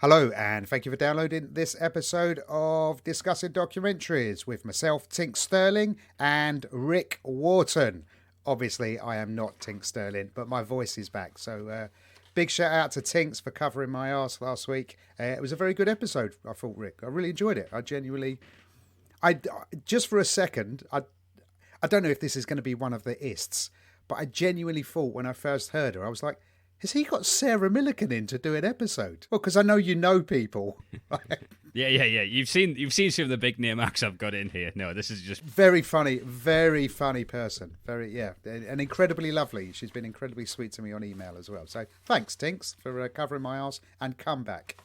Hello, and thank you for downloading this episode of Discussing Documentaries with myself, Tink Sterling, and Rick Wharton. Obviously, I am not Tink Sterling, but my voice is back. So, big shout out to Tinks for covering my arse last week. It was a very good episode, I thought, Rick. I really enjoyed it. I genuinely... just for a second, I don't know if this is going to be one of the ists, but I genuinely thought when I first heard her, I was like, has he got Sarah Millican in to do an episode? Well, because I know you know people. Yeah. You've seen some of the big name acts I've got in here. No, this is just very funny person. And incredibly lovely. She's been incredibly sweet to me on email as well. So thanks, Tinks, for covering my arse and come back.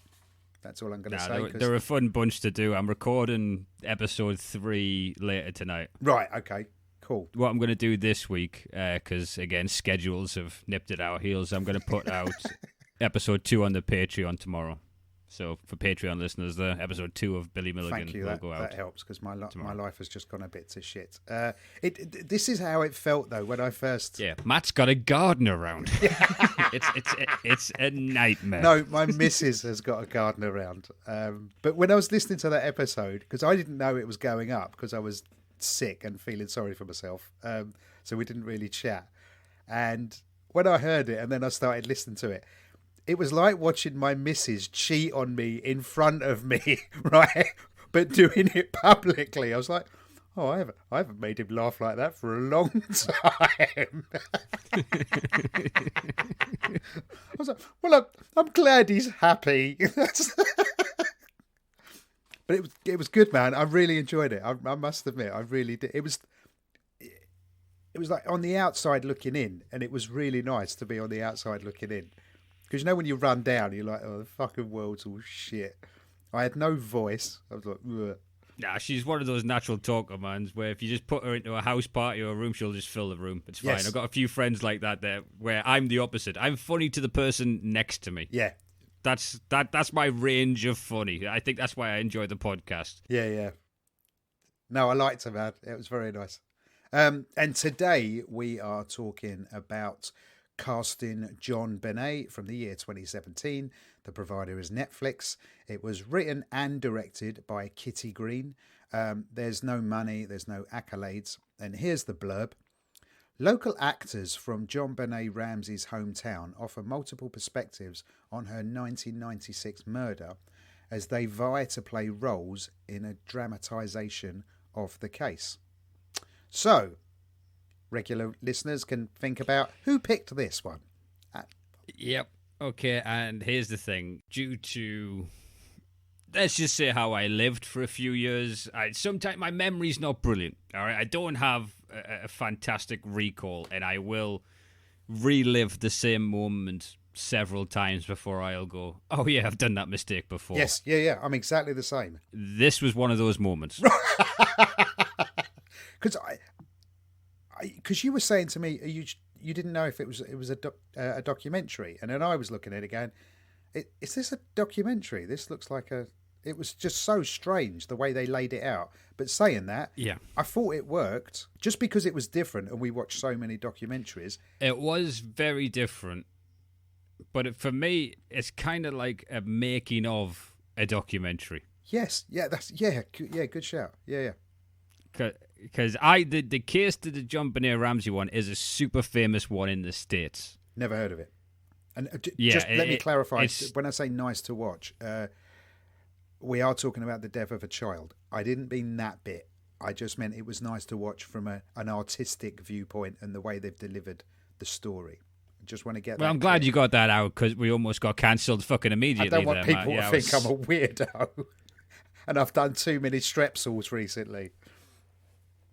That's all I'm going to say. They're a fun bunch to do. I'm recording episode 3 later tonight. Right. Okay. Cool. What I'm going to do this week, because, again, schedules have nipped at our heels, I'm going to put out episode 2 on the Patreon tomorrow. So, for Patreon listeners, the episode 2 of Billy Milligan will go out. That helps, because my life has just gone a bit to shit. This is how it felt, though, when I first... Yeah, Matt's got a garden around. It's a nightmare. No, my missus has got a garden around. But when I was listening to that episode, because I didn't know it was going up, because I was sick and feeling sorry for myself, so we didn't really chat, and when I heard it and then I started listening to it, it was like watching my missus cheat on me in front of me, right, but doing it publicly. I was like, oh, I haven't made him laugh like that for a long time. I was like, well, I'm glad he's happy. But it was good, man. I really enjoyed it. I must admit, I really did. It was like on the outside looking in, and it was really nice to be on the outside looking in. Because you know when you run down, you're like, oh, the fucking world's all shit. I had no voice. I was like, ugh. Nah, she's one of those natural talker, man, where if you just put her into a house party or a room, she'll just fill the room. It's fine. Yes. I've got a few friends like that there, where I'm the opposite. I'm funny to the person next to me. Yeah. That's my range of funny. I think that's why I enjoy the podcast. Yeah. No, I liked it, man. It was very nice. And today we are talking about casting JonBenet from the year 2017. The provider is Netflix. It was written and directed by Kitty Green. There's no money, there's no accolades. And here's the blurb. Local actors from JonBenet Ramsey's hometown offer multiple perspectives on her 1996 murder as they vie to play roles in a dramatisation of the case. So, regular listeners can think about who picked this one. Yep. Okay, and here's the thing. Due to, let's just say how I lived for a few years, sometimes my memory's not brilliant. All right, I don't have a fantastic recall, and I will relive the same moment several times before I'll go, oh yeah, I've done that mistake before. Yes, yeah, I'm exactly the same. This was one of those moments. Because you were saying to me, you didn't know if it was a documentary, and then I was looking at it going, is this a documentary? This looks like a... It was just so strange the way they laid it out. But saying that, yeah, I thought it worked just because it was different, and we watched so many documentaries. It was very different, but for me, it's kind of like a making of a documentary. Yes, yeah, good shout, yeah. Because the case to the JonBenet Ramsey one is a super famous one in the States. Never heard of it. And just let me clarify, when I say nice to watch, we are talking about the death of a child. I didn't mean that bit. I just meant it was nice to watch from an artistic viewpoint and the way they've delivered the story. I just want to get that. Well, I'm glad you got that out because we almost got cancelled fucking immediately. I don't want people to think I'm a weirdo. And I've done too many strepsils recently.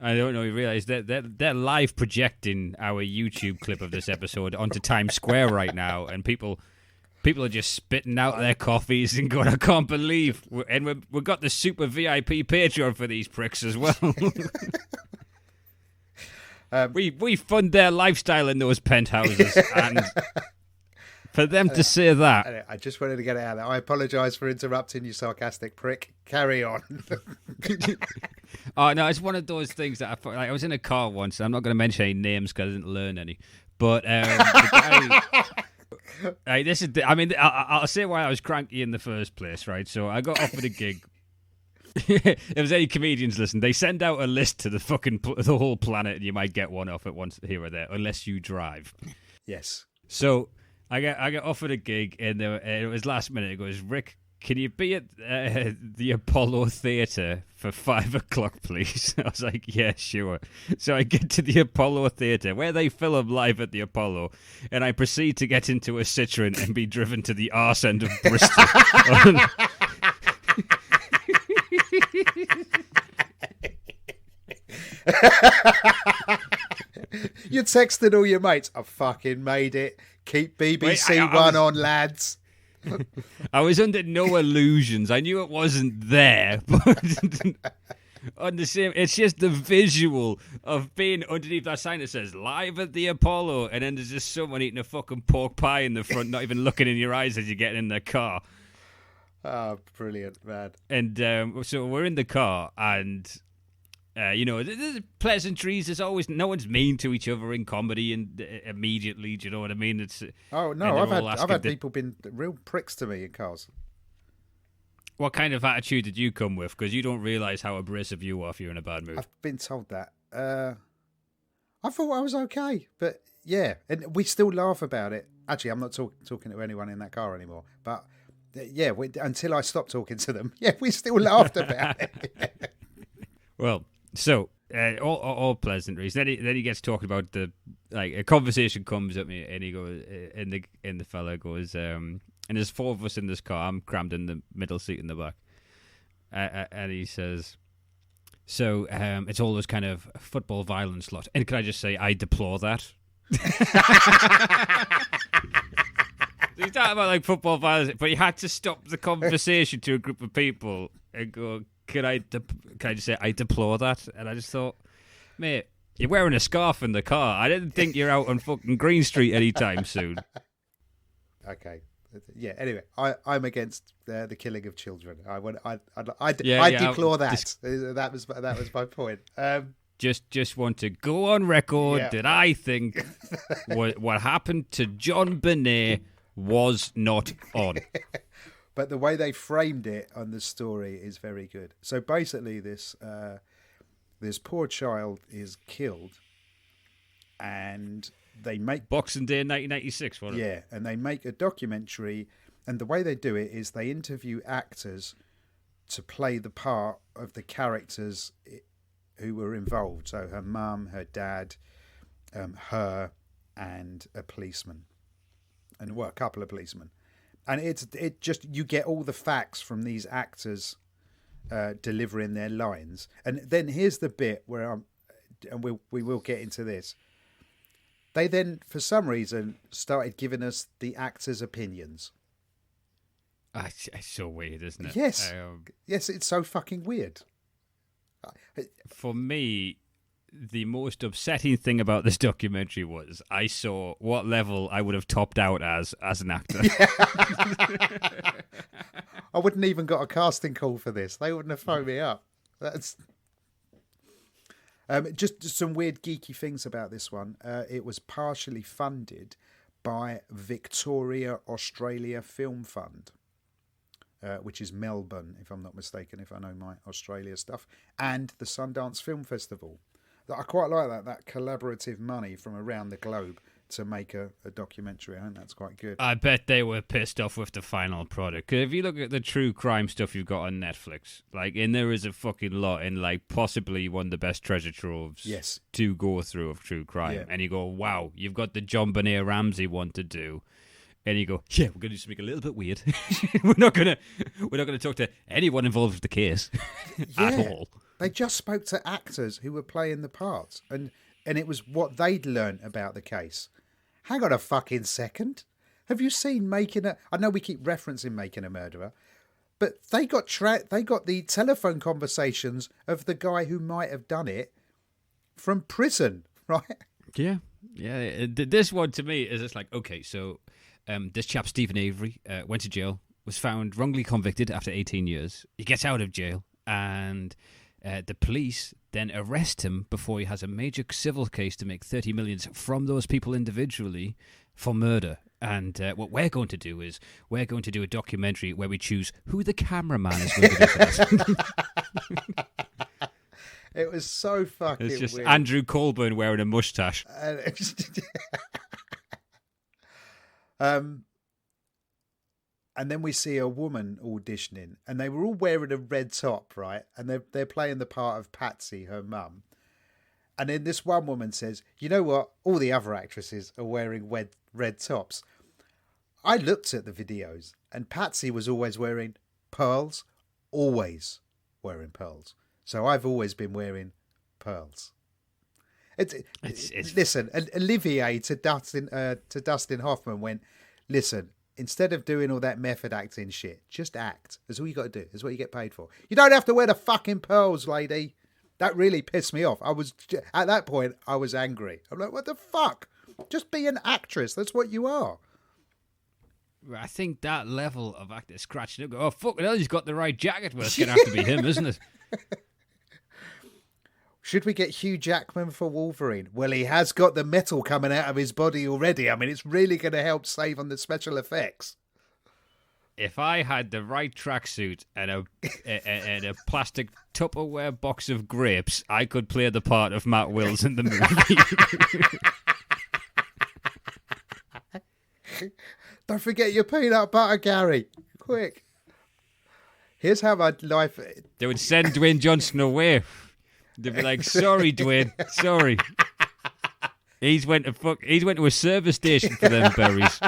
I don't know. You realise that they're live projecting our YouTube clip of this episode onto Times Square right now, and people People are just spitting out their coffees and going, I can't believe. We've got the super VIP Patreon for these pricks as well. We fund their lifestyle in those penthouses. And for them to say that. I just wanted to get it out there. I apologise for interrupting you, sarcastic prick. Carry on. Oh, no, it's one of those things that I was in a car once. I'm not going to mention any names because I didn't learn any. But the guy... I'll say why I was cranky in the first place, right? So I got offered a gig. If there's any comedians listening, they send out a list to the whole planet, and you might get one off at once here or there, unless you drive. Yes. So I got offered a gig, and it was last minute. It goes, Rick, can you be at the Apollo Theatre for 5 o'clock, please? I was like, yeah, sure. So I get to the Apollo Theatre, where they film live at the Apollo, and I proceed to get into a Citroen and be driven to the arse end of Bristol. You texted all your mates. I fucking made it. Keep BBC One on, lads. I was under no illusions. I knew it wasn't there, but on the same, it's just the visual of being underneath that sign that says "Live at the Apollo," and then there's just someone eating a fucking pork pie in the front, not even looking in your eyes as you're getting in the car. Oh, brilliant, man! And so we're in the car, and there's pleasantries. There's always no one's mean to each other in comedy, and immediately, do you know what I mean? It's I've had people been real pricks to me in cars. What kind of attitude did you come with? Because you don't realise how abrasive you are if you're in a bad mood. I've been told that. I thought I was okay, but yeah, and we still laugh about it. Actually, I'm not talking to anyone in that car anymore, but yeah, until I stopped talking to them, yeah, we still laughed about it. Well. So, all pleasantries. Then he gets talking about a conversation comes at me, and he goes, and the fella goes, and there's 4 of us in this car. I'm crammed in the middle seat in the back, and he says, so it's all this kind of football violence lot. And can I just say, I deplore that. He's talking about football violence, but he had to stop the conversation to a group of people and go, Can I just say I deplore that? And I just thought, mate, you're wearing a scarf in the car. I didn't think you're out on fucking Green Street anytime soon. Okay, yeah. Anyway, I'm against the killing of children. I deplore that. That was my point. Just want to go on record that I think what happened to JonBenet was not on. But the way they framed it on the story is very good. So basically, this poor child is killed, and they make Boxing Day 1996, wasn't it? Yeah, and they make a documentary, and the way they do it is they interview actors to play the part of the characters who were involved. So her mum, her dad, her, and a policeman, and a couple of policemen. And it just, you get all the facts from these actors delivering their lines. And then here's the bit where we will get into this. They then, for some reason, started giving us the actors' opinions. It's so weird, isn't it? Yes. Yes, it's so fucking weird. For me, the most upsetting thing about this documentary was I saw what level I would have topped out as an actor. Yeah. I wouldn't even got a casting call for this. They wouldn't have phoned me up. That's just some weird geeky things about this one. It was partially funded by Victoria Australia Film Fund, which is Melbourne, if I'm not mistaken, if I know my Australia stuff, and the Sundance Film Festival. I quite like that collaborative money from around the globe to make a documentary. I think that's quite good. I bet they were pissed off with the final product. Because if you look at the true crime stuff you've got on Netflix, and there is a fucking lot in, possibly one of the best treasure troves to go through of true crime. Yeah. And you go, wow, you've got the JonBenet Ramsey one to do. And you go, yeah, we're going to do something a little bit weird. we're not going to talk to anyone involved with the case at all. They just spoke to actors who were playing the parts, and it was what they'd learnt about the case. Hang on a fucking second. Have you seen Making a... I know we keep referencing Making a Murderer, but they got the telephone conversations of the guy who might have done it from prison, right? Yeah. This one to me is just like, okay, so this chap Stephen Avery went to jail, was found wrongly convicted after 18 years. He gets out of jail, and the police then arrest him before he has a major civil case to make 30 million from those people individually for murder. And what we're going to do is we're going to do a documentary where we choose who the cameraman is going to be for that. It was so fucking It's just weird. Andrew Colburn wearing a moustache. And then we see a woman auditioning, and they were all wearing a red top, right? And they're playing the part of Patsy, her mum. And then this one woman says, "You know what? All the other actresses are wearing red tops." I looked at the videos, and Patsy was always wearing pearls, always wearing pearls. So I've always been wearing pearls. Listen, Olivier to Dustin Hoffman went, "Listen, instead of doing all that method acting shit, just act. That's all you got to do. That's what you get paid for. You don't have to wear the fucking pearls, lady." That really pissed me off. At that point, I was angry. I'm like, what the fuck? Just be an actress. That's what you are. I think that level of actor scratching up. Oh, fuck hell, he's got the right jacket. Well, it's going to have to be him, isn't it? Should we get Hugh Jackman for Wolverine? Well, he has got the metal coming out of his body already. I mean, it's really going to help save on the special effects. If I had the right tracksuit and a plastic Tupperware box of grapes, I could play the part of Matt Wills in the movie. Don't forget your peanut butter, Gary. Quick. Here's how my life... They would send Dwayne Johnson away. They'd be like, "Sorry, Dwayne, sorry." He's went to a service station for them berries.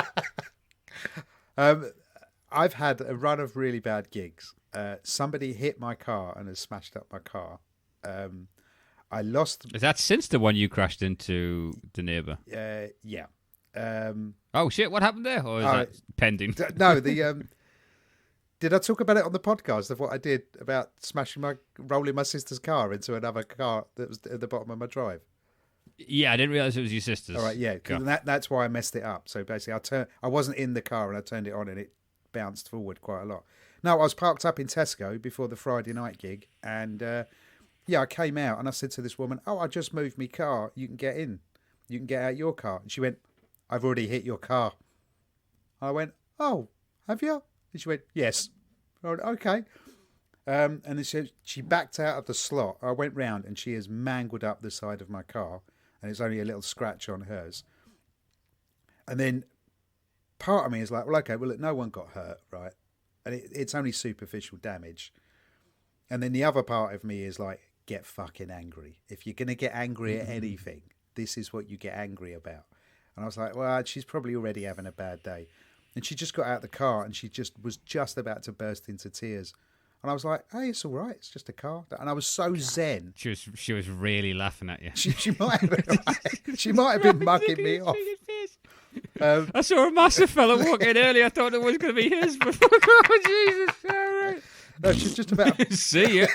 I've had a run of really bad gigs. Somebody hit my car and has smashed up my car. I lost... Is that since the one you crashed into the neighbour? Yeah. Oh, shit, what happened there? Or is that pending? No, did I talk about it on the podcast of what I did about rolling my sister's car into another car that was at the bottom of my drive? Yeah, I didn't realise it was your sister's. All right, yeah, that's why I messed it up. So basically, I wasn't in the car and I turned it on and it bounced forward quite a lot. No, I was parked up in Tesco before the Friday night gig, and I came out and I said to this woman, "Oh, I just moved my car. You can get in. You can get out your car." And she went, "I've already hit your car." I went, "Oh, have you?" And she went, "Yes." I went, "Okay." And then she backed out of the slot. I went round and she has mangled up the side of my car, and it's only a little scratch on hers. And then part of me is like, well, okay, well, look, no one got hurt, right? And it's only superficial damage. And then the other part of me is like, get fucking angry. If you're going to get angry at anything, this is what you get angry about. And I was like, well, she's probably already having a bad day. And she just got out of the car and she was just about to burst into tears. And I was like, "Hey, it's all right. It's just a car." And I was so zen. She was really laughing at you. She might have been, she might have been mugging me off. I saw a massive fella walk in earlier. I thought it was going to be his. But oh, Jesus! All right. No, she's just about. See you.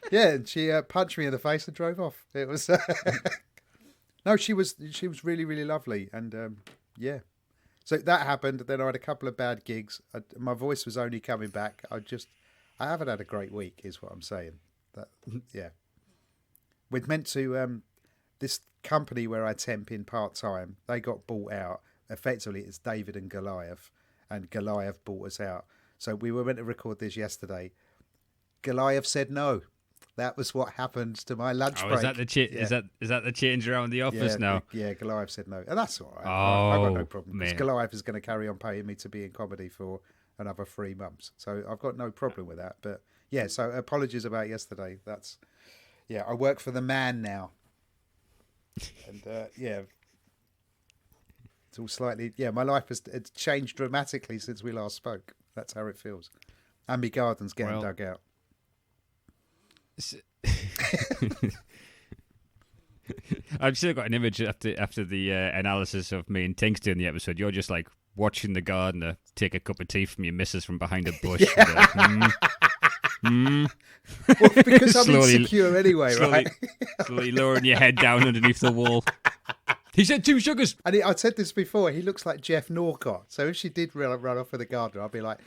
Yeah, and she punched me in the face and drove off. It was. No, she was really, really lovely, and yeah. So that happened. Then I had a couple of bad gigs. My voice was only coming back. I haven't had a great week, is what I'm saying. Yeah. We're meant to, this company where I temp in part-time, they got bought out. Effectively, it's David and Goliath bought us out. So we were meant to record this yesterday. Goliath said no. That was what happened to my lunch break. Is that the is that the change around the office now? Yeah, Goliath said no, and that's all right. Oh, I've got no problem because man. Goliath is going to carry on paying me to be in comedy for another 3 months, so I've got no problem with that. But yeah, so apologies about yesterday. I work for the man now, and yeah, it's all slightly. Yeah, my life has changed dramatically since we last spoke. That's how it feels. And my garden's getting dug out. I've still got an image after the analysis of me and Tinks doing the episode. You're just like watching the gardener take a cup of tea from your missus from behind a bush. Well, because I'm insecure anyway, right? Slowly lowering your head down underneath the wall. He said 2 sugars. And I said this before, he looks like Jeff Norcott. So if she did run off with the gardener, I'd be like,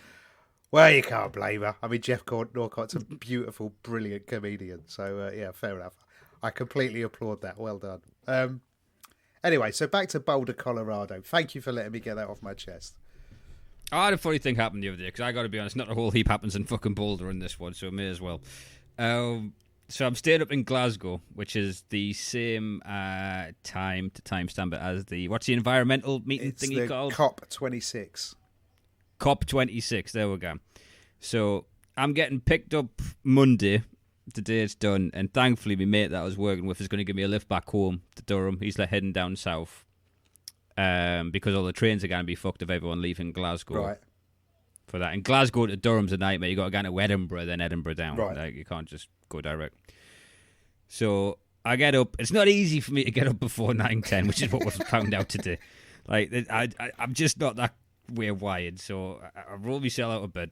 well, you can't blame her. I mean, Jeff Norcott's a beautiful, brilliant comedian. So, yeah, fair enough. I completely applaud that. Well done. Anyway, so back to Boulder, Colorado. Thank you for letting me get that off my chest. I had a funny thing happen the other day, because I got to be honest, not a whole heap happens in fucking Boulder in this one, so I may as well. So I'm staying up in Glasgow, which is the same timestamp as what's the environmental meeting It's thing the called? COP26. COP26, there we go. So I'm getting picked up Monday, the day it's done, and thankfully my mate that I was working with is going to give me a lift back home to Durham. He's like heading down south because all the trains are going to be fucked if everyone leaving Glasgow. Right. For that. And Glasgow to Durham's a nightmare. You got to go to Edinburgh, then Edinburgh down. Right. Like, you can't just go direct. So I get up. It's not easy for me to get up before 9:10, which is what was found out today. Like I'm just not that way wired. So I roll myself out of bed,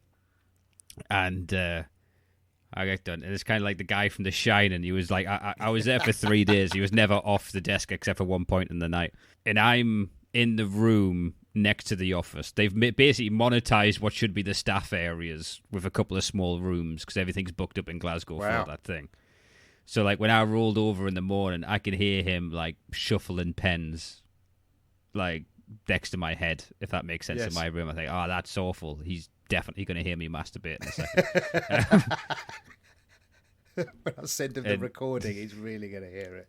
and I get done. And it's kind of like the guy from The Shining. He was like, I was there for 3 days. He was never off the desk except for one point in the night. And I'm in the room next to the office. They've basically monetized what should be the staff areas with a couple of small rooms because everything's booked up in Glasgow Wow. for that thing. So like when I rolled over in the morning, I could hear him like shuffling pens like next to my head, if that makes sense, Yes. in my room. I think, oh, that's awful. He's definitely going to hear me masturbate in a second. When I send him the recording, he's really going to hear it.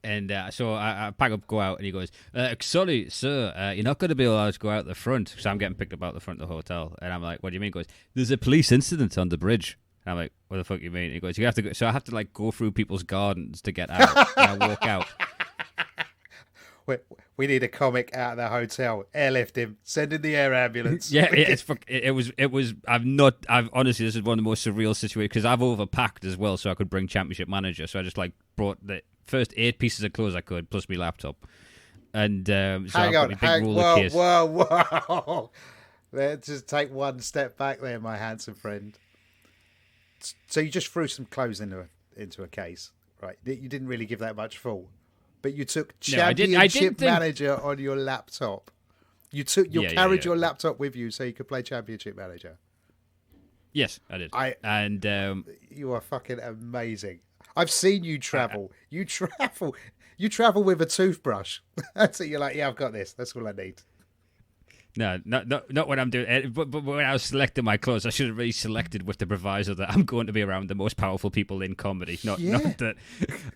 And so I pack up, go out, and he goes, sorry, sir, you're not going to be allowed to go out the front. So I'm getting picked up out the front of the hotel. And I'm like, what do you mean? He goes, there's a police incident on the bridge. And I'm like, what the fuck do you mean? He goes, you have to go. So I have to like go through people's gardens to get out. And I walk out. We need a comic out of the hotel. Airlift him. Send in the air ambulance. Yeah, it was. I've honestly, this is one of the most surreal situations because I've overpacked as well, so I could bring Championship Manager. So I just like brought the first 8 pieces of clothes I could, plus my laptop. And so hang I've on, got my big roller case. whoa. Let's just take one step back there, my handsome friend. So you just threw some clothes into a case, right? You didn't really give that much thought. But you took Championship Manager on your laptop. You carried your laptop with you so you could play Championship Manager. Yes, I did. You are fucking amazing. I've seen you travel. You travel with a toothbrush. That's it. You're like, yeah, I've got this. That's all I need. No, not when I'm doing it. But when I was selecting my clothes, I should have really selected with the proviso that I'm going to be around the most powerful people in comedy. Not that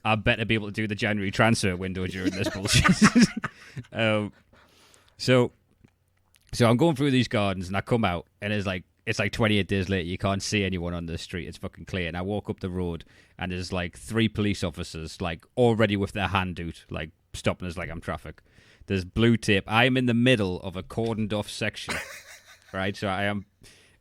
I better be able to do the January transfer window during this bullshit. So I'm going through these gardens and I come out and it's like 28 days later. You can't see anyone on the street. It's fucking clear. And I walk up the road and there's like 3 police officers like already with their hand out, like stopping us like I'm traffic. There's blue tape. I am in the middle of a cordoned off section, right? So I am,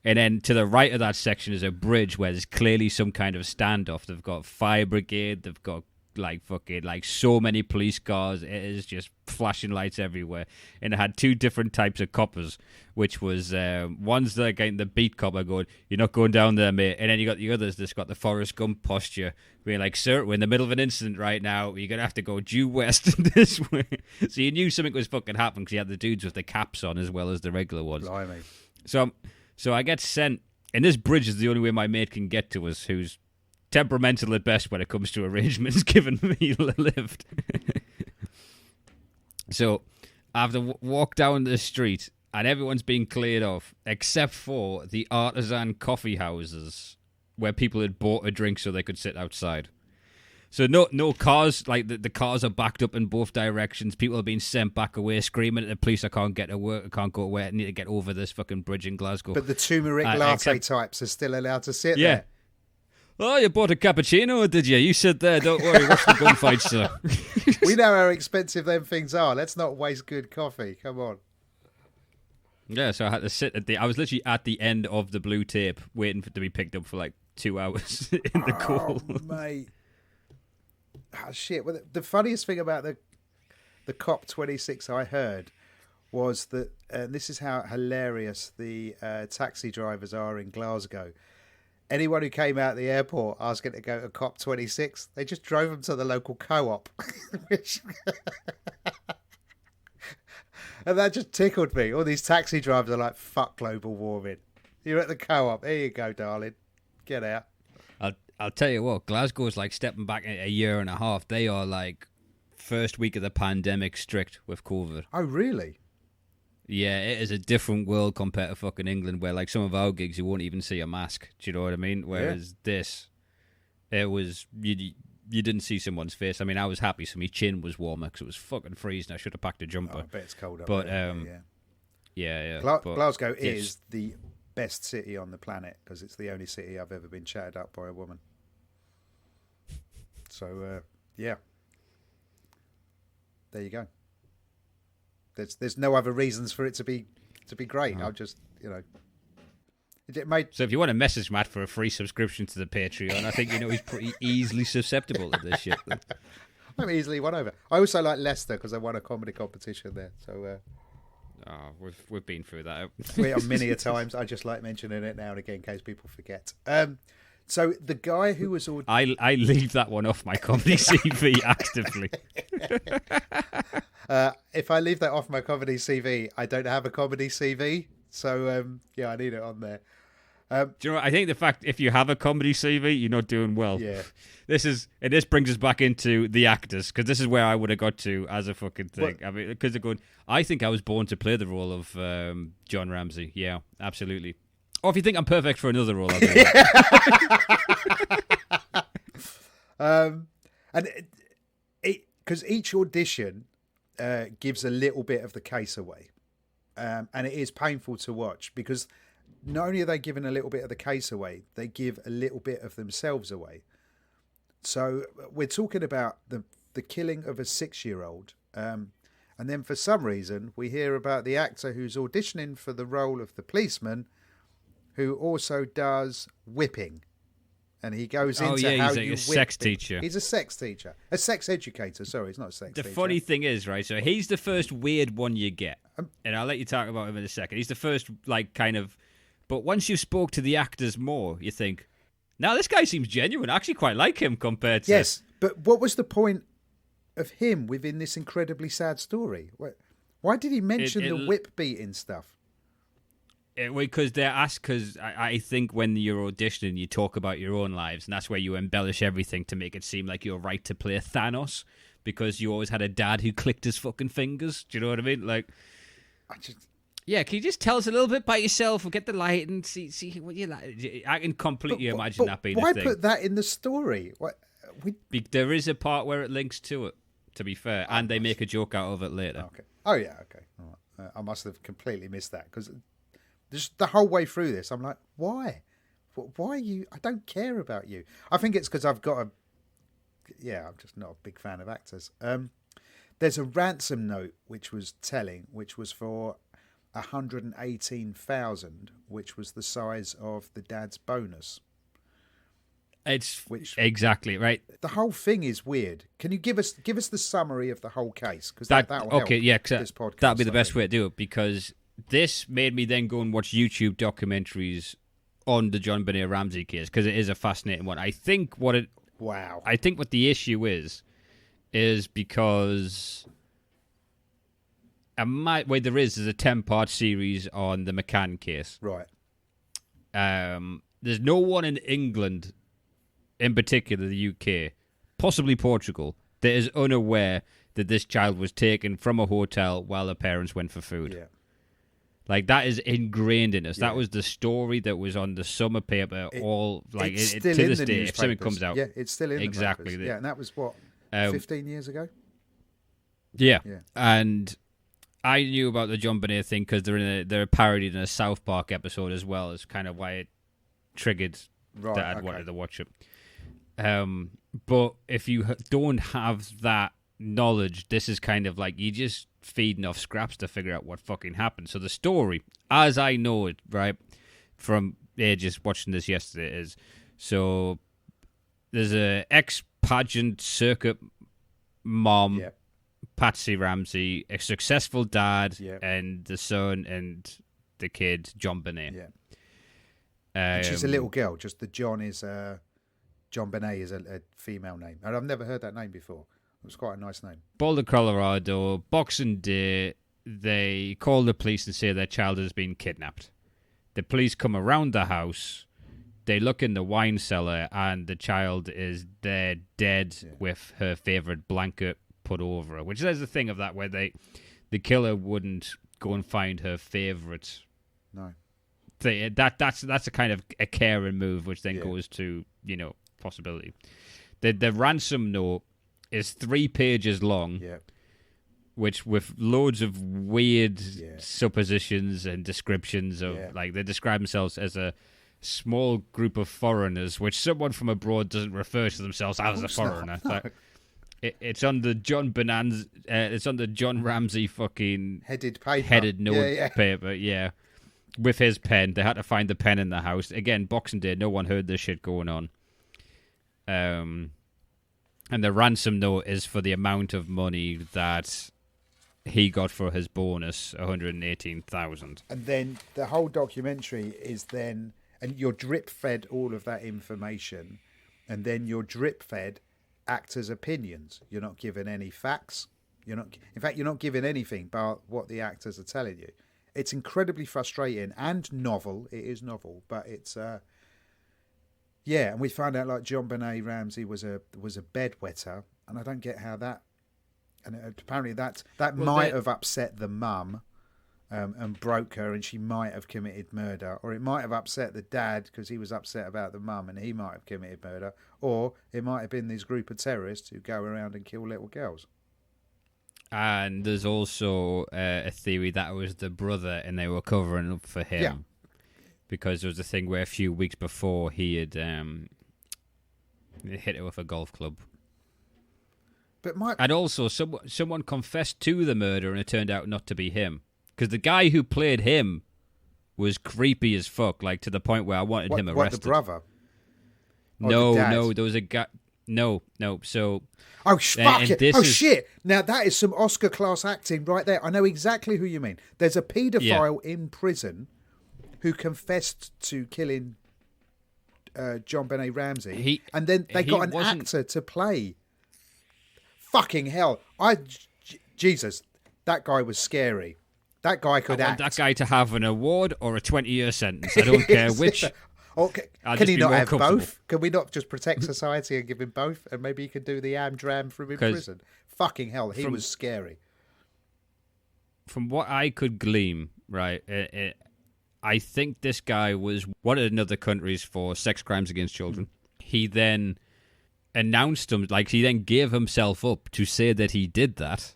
and then to the right of that section is a bridge where there's clearly some kind of standoff. They've got fire brigade. They've got like fucking like so many police cars. It is just flashing lights everywhere. And it had 2 different types of coppers, which was one's like the beat copper going, "You're not going down there, mate." And then you got the others that's got the Forrest Gump posture, being like, "Sir, we're in the middle of an incident right now. You're gonna have to go due west this way." So you knew something was fucking happening because you had the dudes with the caps on as well as the regular ones. Blimey. So I get sent, and this bridge is the only way my mate can get to us, who's temperamental at best when it comes to arrangements, giving me a lift. So I have to walk down the street and everyone's being cleared off except for the artisan coffee houses where people had bought a drink so they could sit outside. So no cars, like the cars are backed up in both directions. People are being sent back away screaming at the police, "I can't get to work, I can't go to work, I need to get over this fucking bridge in Glasgow." But the turmeric latte types are still allowed to sit there. Oh, you bought a cappuccino, did you? You sit there, don't worry, watch the gunfight, sir. We know how expensive them things are. Let's not waste good coffee. Come on. Yeah, so I had to sit I was literally at the end of the blue tape waiting to be picked up for like 2 hours in the cold. Mate. shit. Well, the funniest thing about the COP26 I heard was that, and this is how hilarious the taxi drivers are in Glasgow. Anyone who came out of the airport asking to go to COP26, they just drove them to the local co-op. And that just tickled me. All these taxi drivers are like, fuck global warming. You're at the co-op. Here you go, darling. Get out. I'll tell you what, Glasgow's like stepping back a year and a half. They are like first week of the pandemic strict with COVID. Oh, really? Yeah, it is a different world compared to fucking England, where like some of our gigs you won't even see a mask. Do you know what I mean? Whereas this, it was you didn't see someone's face. I mean, I was happy, so my chin was warmer because it was fucking freezing. I should have packed a jumper. Oh, I bet it's cold up but there. yeah. Glasgow is the best city on the planet because it's the only city I've ever been chatted up by a woman. So yeah, there you go. There's no other reasons for it to be great. I'll just it made. So if you want to message Matt for a free subscription to the Patreon, I think he's pretty easily susceptible to this shit. I'm easily won over. I also like Leicester because I won a comedy competition there. So we've been through that. we are many a times. I just like mentioning it now and again in case people forget. So the guy who was I leave that one off my comedy CV actively. If I leave that off my comedy CV, I don't have a comedy CV. So yeah, I need it on there. Do you know what? I think the fact if you have a comedy CV, you're not doing well. Yeah. This brings us back into the actors, because this is where I would have got to as a fucking thing. I mean, because they're going, I think I was born to play the role of John Ramsey. Yeah, absolutely. Or if you think I'm perfect for another role, I'll do that. And because each audition gives a little bit of the case away, and it is painful to watch because not only are they giving a little bit of the case away, they give a little bit of themselves away. So we're talking about the killing of a 6-year-old, and then for some reason we hear about the actor who's auditioning for the role of the policeman, who also does whipping. And he goes into how you whip. He's a sex teacher. He's a sex teacher. A sex educator. Sorry, he's not a sex teacher. The funny thing is, right, so he's the first weird one you get. And I'll let you talk about him in a second. He's the first, like, kind of... But once you spoke to the actors more, you think, now this guy seems genuine. I actually quite like him compared to... Yes, but what was the point of him within this incredibly sad story? Why did he mention the whip beating stuff? Because they're asked, because I think when you're auditioning, you talk about your own lives, and that's where you embellish everything to make it seem like you're right to play Thanos, because you always had a dad who clicked his fucking fingers. Do you know what I mean? Like, yeah, can you just tell us a little bit about yourself? We'll get the light and see what you like. I can completely imagine that being a thing. Why put that in the story? There is a part where it links to it, to be fair, and they make a joke out of it later. Okay. Oh, yeah, okay. All right. I must have completely missed that, because... Just the whole way through this, I'm like, why? Why are you? I don't care about you. I think it's because I've got I'm just not a big fan of actors. There's a ransom note which was telling, which was for 118,000, which was the size of the dad's bonus. Exactly right. The whole thing is weird. Can you give us the summary of the whole case? Because that'll help. Okay, yeah, this podcast, that'd be the best way to do it, because this made me then go and watch YouTube documentaries on the JonBenet Ramsey case, because it is a fascinating one. I think what the issue is because there is a 10-part series on the McCann case. Right. There's no one in England, in particular the UK, possibly Portugal, that is unaware that this child was taken from a hotel while the parents went for food. Yeah. Like, that is ingrained in us. Yeah. That was the story that was on the summer paper. To this day, if something comes out, it's still in exactly. The papers. Yeah, and that was what 15 years ago. Yeah, and I knew about the JonBenet thing because they're parodied in a South Park episode as well. Is kind of why it triggered that I'd wanted to watch it. But if you don't have that knowledge, this is kind of like you just feeding off scraps to figure out what fucking happened. So the story, as I know it, right, from just watching this yesterday, is so there's a pageant circuit mom, Yeah. Patsy Ramsey, a successful dad, Yeah. and the son and the kid, JonBenet. Yeah. And she's a little girl. Just the JonBenet is a female name. And I've never heard that name before. It was quite a nice name. Boulder, Colorado, Boxing Day, they call the police and say their child has been kidnapped. The police come around the house. They look in the wine cellar, and the child is there, dead, with her favourite blanket put over her. Which there's the thing of that, where the killer wouldn't go and find her favourite. No. That's a kind of a caring move, which then goes to, possibility. The ransom note is 3 pages long, which with loads of weird suppositions and descriptions of like they describe themselves as a small group of foreigners, which someone from abroad doesn't refer to themselves as a foreigner. It's on the it's on the John Ramsey fucking headed note paper, with his pen. They had to find the pen in the house. Again, Boxing Day, no one heard this shit going on. And the ransom note is for the amount of money that he got for his bonus, 118,000. And then the whole documentary is and you're drip fed all of that information, and then you're drip fed actors' opinions. You're not given any facts. In fact, you're not given anything but what the actors are telling you. It's incredibly frustrating and novel. It is novel, but it's and we found out like JonBenet Ramsey was a bedwetter, and I don't get how that. And apparently that might have upset the mum, and broke her, and she might have committed murder, or it might have upset the dad because he was upset about the mum, and he might have committed murder, or it might have been this group of terrorists who go around and kill little girls. And there's also a theory that it was the brother, and they were covering up for him. Yeah. Because there was a thing where a few weeks before he had hit it with a golf club. And also, someone confessed to the murder, and it turned out not to be him. Because the guy who played him was creepy as fuck, like to the point where I wanted him arrested. What, the brother? No, there was a guy... No. So... Oh, fuck it. Shit. Now, that is some Oscar-class acting right there. I know exactly who you mean. There's a paedophile in prison who confessed to killing JonBenet Ramsey. And then they got an actor to play. Fucking hell. Jesus, that guy was scary. That guy could act. I want that guy to have an award or a 20-year sentence. I don't care which... Okay. Can he not have both? Can we not just protect society and give him both? And maybe he could do the Amdram from in prison. Fucking hell, he was scary. From what I could glean, right, I think this guy was wanted in other countries for sex crimes against children. He then announced him, like he then gave himself up to say that he did that.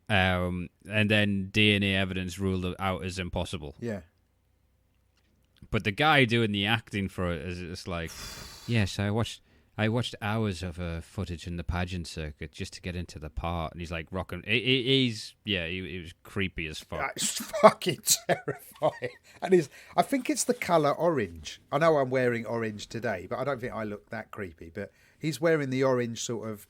And then DNA evidence ruled it out as impossible. Yeah. But the guy doing the acting for it is just like, yes, I watched hours of footage in the pageant circuit just to get into the part, and he's like rocking. He was creepy as fuck. It's fucking terrifying, and I think it's the color orange. I know I'm wearing orange today, but I don't think I look that creepy. But he's wearing the orange sort of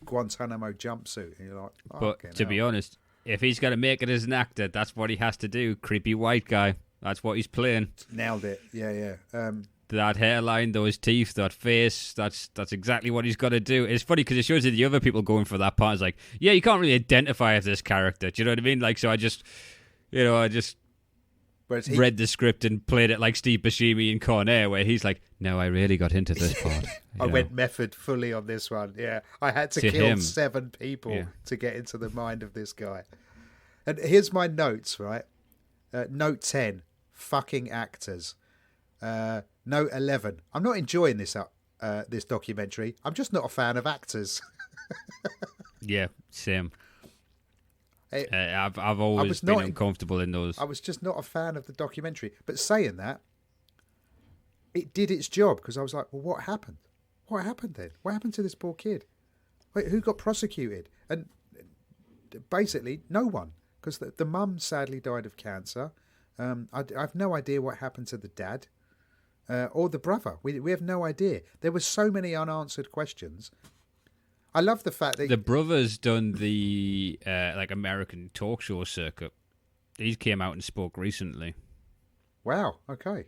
Guantanamo jumpsuit, and you're like, but to be honest, if he's going to make it as an actor, that's what he has to do. Creepy white guy. That's what he's playing. Nailed it. Yeah. That hairline, those teeth, that face, that's exactly what he's got to do. It's funny because it shows you the other people going for that part. It's like, yeah, you can't really identify as this character. Do you know what I mean? Like, so I just read the script and played it like Steve Buscemi in Con Air, where he's like, no, I really got into this part. I went method fully on this one. Yeah, I had to kill 7 people to get into the mind of this guy. And here's my notes, right? Note 10, fucking actors. Note 11, I'm not enjoying this documentary. I'm just not a fan of actors. Yeah, same. I've always been uncomfortable in those. I was just not a fan of the documentary. But saying that, it did its job, because I was like, well, what happened? What happened then? What happened to this poor kid? Wait, who got prosecuted? And basically, no one. Because the mum sadly died of cancer. I have no idea what happened to the dad. or the brother. We have no idea. There were so many unanswered questions. I love the fact that the brother's done the like American talk show circuit. He came out and spoke recently. Wow. Okay.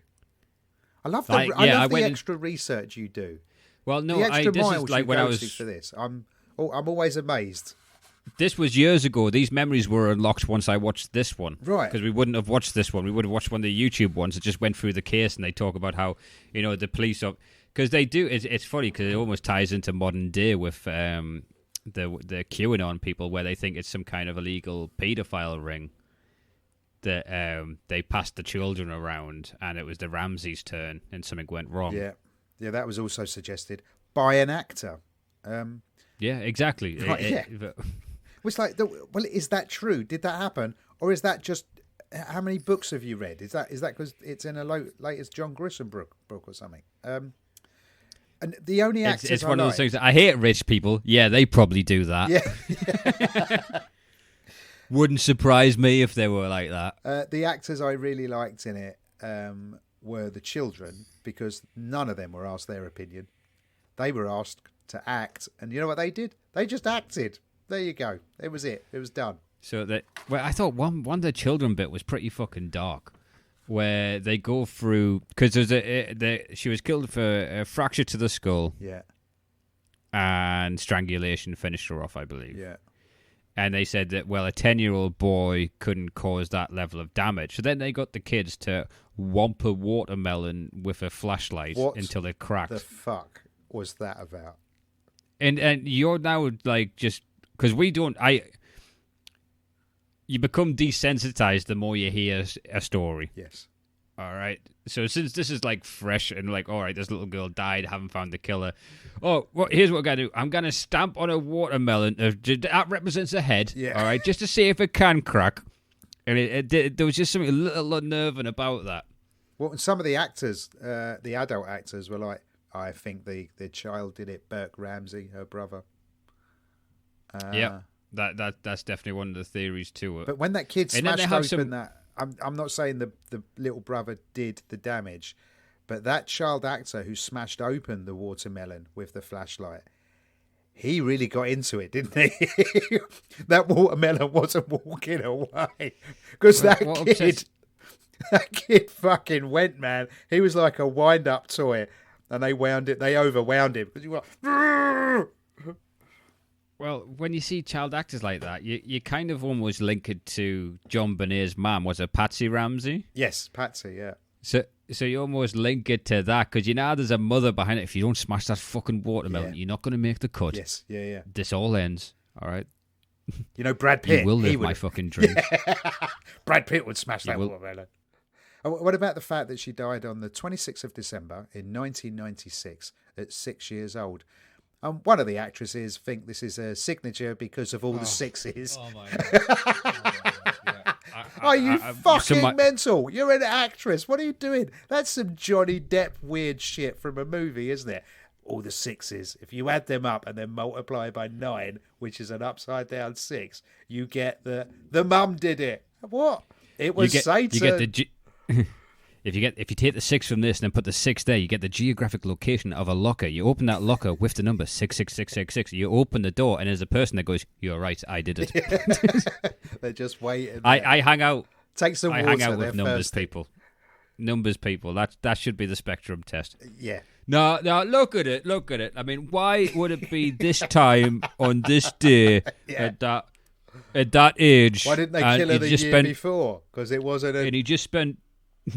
I love the extra research you do. Well, no, the extra this miles is like you when go I was to for this. I'm always amazed. This was years ago. These memories were unlocked once I watched this one. Right. Because we wouldn't have watched this one. We would have watched one of the YouTube ones that just went through the case and they talk about how, the police... Because they do... It's funny because it almost ties into modern day with the QAnon people where they think it's some kind of illegal paedophile ring that they passed the children around and it was the Ramsey's turn and something went wrong. Yeah. Yeah, that was also suggested by an actor. Yeah, exactly. Right, It's like, is that true? Did that happen, or is that just how many books have you read? Is that because it's in a latest John Grisham book or something? And the only actors it's one of those things that I hate rich people. Yeah, they probably do that. Yeah, wouldn't surprise me if they were like that. The actors I really liked in it were the children because none of them were asked their opinion. They were asked to act, and you know what they did? They just acted. There you go. It was it. It was done. So I thought one of the children bit was pretty fucking dark, where they go through because she was killed for a fracture to the skull, and strangulation finished her off, I believe. Yeah. And they said that a 10-year-old boy couldn't cause that level of damage. So then they got the kids to whomp a watermelon with a flashlight until it cracked. The fuck was that about? And you're now like just. Because you become desensitized the more you hear a story. Yes. All right. So since this is like fresh and like, all right, this little girl died, haven't found the killer. Oh, well, here's what I'm going to do. I'm going to stamp on a watermelon. That represents a head. Yeah. All right. Just to see if it can crack. And there was just something a little unnerving about that. Well, some of the actors, the adult actors were like, I think the child did it, Burke Ramsey, her brother. Yeah, that's definitely one of the theories to it. But when that kid smashed open that, I'm not saying the little brother did the damage, but that child actor who smashed open the watermelon with the flashlight, he really got into it, didn't he? That watermelon wasn't walking away because that kid fucking went, man. He was like a wind-up toy, and they overwound him because he was like. Well, when you see child actors like that, you kind of almost link it to JonBenet's mum. Was it Patsy Ramsey? Yes, Patsy, yeah. So you almost link it to that because there's a mother behind it. If you don't smash that fucking watermelon, you're not going to make the cut. Yes, yeah. This all ends, all right? Brad Pitt. You will live my fucking dream. Brad Pitt would smash that watermelon. What about the fact that she died on the 26th of December in 1996 at 6 years old? One of the actresses think this is a signature because of all the sixes. Oh my God. Are you fucking mental? You're an actress. What are you doing? That's some Johnny Depp weird shit from a movie, isn't it? All the sixes. If you add them up and then multiply by 9, which is an upside down 6, you get the mum did it. What? It was Satan. You get the If you take the 6 from this and then put the 6 there, you get the geographic location of a locker. You open that locker with the number 66666. You open the door, and there's a person that goes, "You're right, I did it." They're just waiting. I hang out. Take some water. I hang out with numbers thirsty. people. Numbers people. That should be the spectrum test. Yeah. No. Look at it. I mean, why would it be this time on this day at that age? Why didn't they kill her the year before? Because it wasn't. And he just spent.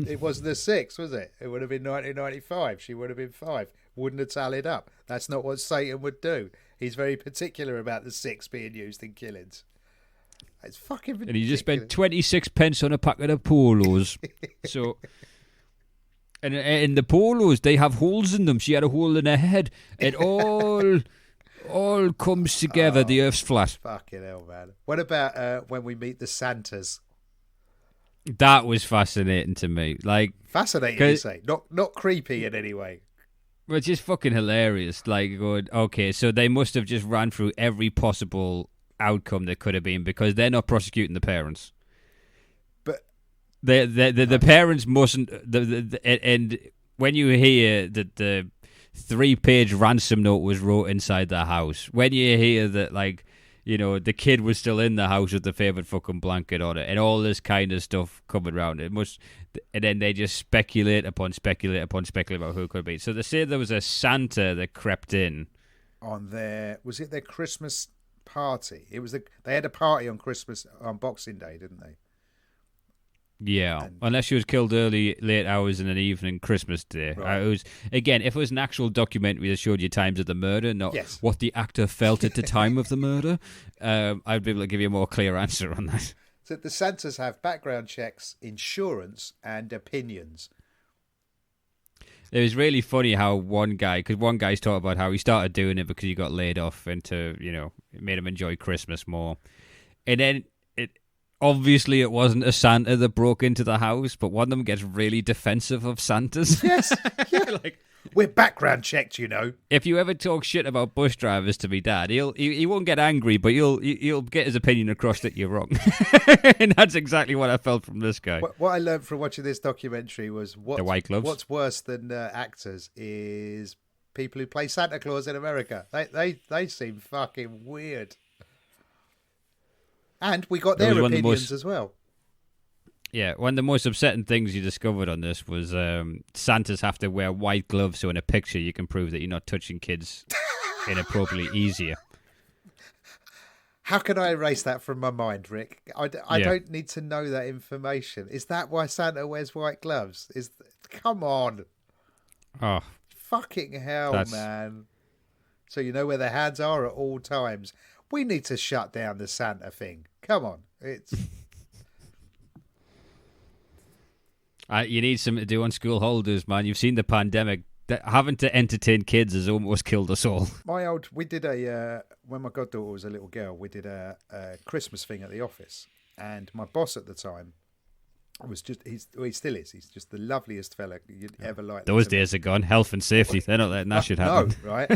It wasn't the 6, was it? It would have been 1995. She would have been 5. Wouldn't have tallied up. That's not what Satan would do. He's very particular about the 6 being used in killings. It's fucking ridiculous. And he just spent 26 pence on a packet of polos. So, and in the polos, they have holes in them. She had a hole in her head. It all comes together. The Earth's flat. Fucking hell, man. What about when we meet the Santas? That was fascinating to me. Like fascinating, you say? Not creepy in any way. Well, it's just fucking hilarious. Like, going, okay, so they must have just ran through every possible outcome that could have been because they're not prosecuting the parents. But the parents mustn't. And when you hear that the 3-page ransom note was wrote inside the house, when you hear that, like, you know, the kid was still in the house with the favorite fucking blanket on it, and all this kind of stuff coming around it must, and then they just speculate upon speculate upon speculate about who it could be. So they say there was a Santa that crept in on was it their Christmas party? It was they had a party on Boxing Day, didn't they? Yeah, unless she was killed late hours in an evening, Christmas Day. Right. It was, again, if it was an actual documentary that showed you times of the murder, not what the actor felt at the time of the murder, I'd be able to give you a more clear answer on that. So the Santas have background checks, insurance, and opinions. It was really funny how one guy's talking about how he started doing it because he got laid off and it made him enjoy Christmas more. And then obviously, it wasn't a Santa that broke into the house, but one of them gets really defensive of Santas. Yes, yeah. Like, we're background checked, you know. If you ever talk shit about bus drivers to me dad, he won't get angry, but he'll get his opinion across that you're wrong. And that's exactly what I felt from this guy. What I learned from watching this documentary was the white gloves. What's worse than actors is people who play Santa Claus in America. They seem fucking weird. And we got their opinions as well. Yeah, one of the most upsetting things you discovered on this was Santas have to wear white gloves, so in a picture you can prove that you're not touching kids inappropriately easier. How can I erase that from my mind, Rick? I don't need to know that information. Is that why Santa wears white gloves? Come on. Oh. Fucking hell, man. So you know where their hands are at all times. We need to shut down the Santa thing. Come on. It's... you need something to do on school holidays, man. You've seen the pandemic. Having to entertain kids has almost killed us all. We did when my goddaughter was a little girl, we did a Christmas thing at the office. And my boss at the time was he still is. He's just the loveliest fella you'd ever like. Those days are gone. Health and safety. They're not letting that shit happen. No, right?